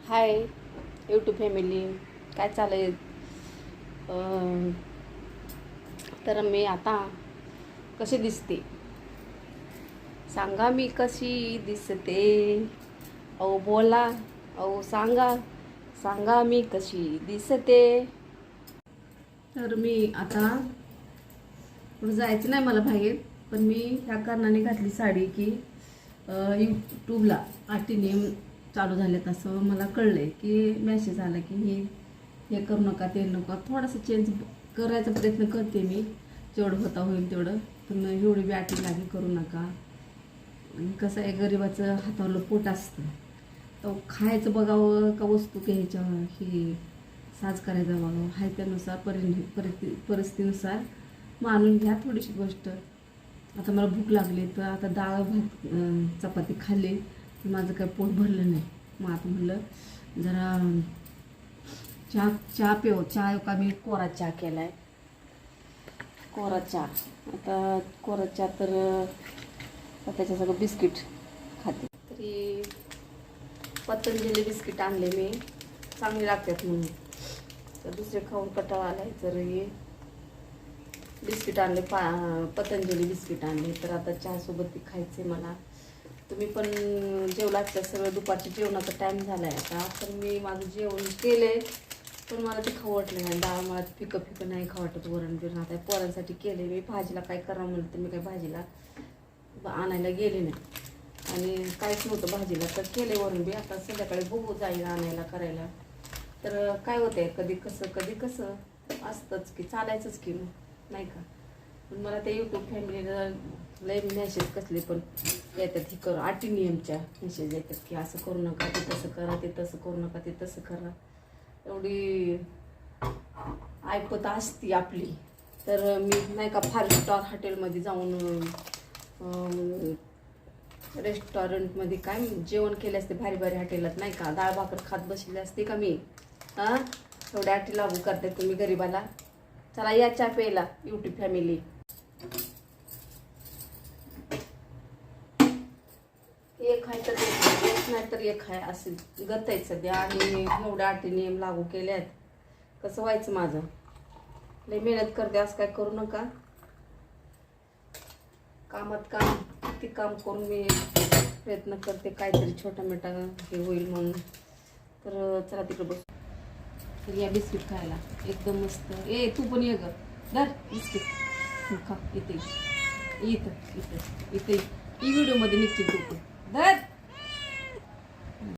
Hi YouTube family, काय चालेल? तर मी आता कशी दिसते सांगा, मी कशी दिसते? अहो बोला, अहो सांगा सांगा मी कशी दिसते. तर मी आता कुठं जायचं नाही मला बाहेर, पण मी ह्या कारणाने घातली साडी की यूट्यूबला आटीने चालू झालेत असं मला कळलंय की मेसेज आला की हे करू नका ते नका, थोडासा चेंज करायचा प्रयत्न करते मी, जेवढं होता होईल तेवढं. पण एवढी बी आटी लागी करू नका. कसं आहे, गरिबाचं हातावरलं पोट असतं, तर खायचं बघावं का वस्तू घ्यायच्या ही साज करायचा बघावं, हाय त्यानुसार परिस्थितीनुसार मानून घ्या थोडीशी गोष्ट. आता मला भूक लागली, तर आता डाळ भात चपाती खाल्ली, माझं काही पोट भरलं नाही. मग आता म्हटलं जरा चहा चहा का मी कोरा चहा केला आहे, कोरा चहा. आता कोरा चहा तर त्याच्या सगळं बिस्किट खाते. तरी पतंजली बिस्किट आणले मी, चांगले लागतात म्हणून. तर दुसरे खाऊन कटाळा आलाय, जर हे बिस्किट आणले पतंजली बिस्किट आणले, तर आता चहासोबत ती खायचे मला. तुम्ही पण जेवलात सगळं, दुपारच्या जेवणाचा टाईम झाला आहे आता. तर मी माझं जेवण केलं आहे, पण मला ते खाऊ वाटलं नाही. डाळ मला फिकं नाही खाऊ वाटत, वरण बिरण. आता पोरांसाठी केले मी. भाजीला काय करा म्हणलं तर मी काही भाजीला आणायला गेले नाही, आणि काहीच नव्हतं भाजीला, तर केले वरण बी. आता संध्याकाळी बघू जाईल आणायला करायला. तर काय होतंय, कधी कसं असतंच की, चालायचंच की नाही का. पण मला ते यूट्यूब फॅमिलीला लय मेसेज कसले पण येतात, ही करू आटी नियमच्या मेसेज येतात की असं करू नका, ते तसं करा, ते तसं करू नका, ते तसं करा. एवढी ऐपत असती आपली. तर मी नाही का 5 स्टार हॉटेलमध्ये जाऊन रेस्टॉरंटमध्ये काय जेवण केले असते भारी भारी हॉटेलात, नाही का. डाळ भाकर खात बसले असते का मी? हां, एवढ्या आटी लागू करते तुम्ही गरीबाला. चला या चहा प्यायला यूट्यूब फॅमिली. एक आहे तर एक नाही तर एक आहे, असं गत आहे सध्या. आणि एवढ्या आटी नियम लागू केले आहेत, कसं व्हायचं माझं? लय मेहनत करते, असं काय करू नका. कामात किती काम करून मी प्रयत्न करते काहीतरी छोटा मोठा हे होईल म्हणून. तर चला तिकडे बस. तर या बिस्किट खायला एकदम मस्त. तू पण ये ग, धर बिस्किट खा. इथे इथं इथं इथे व्हिडिओमध्ये निघते तू पण धर.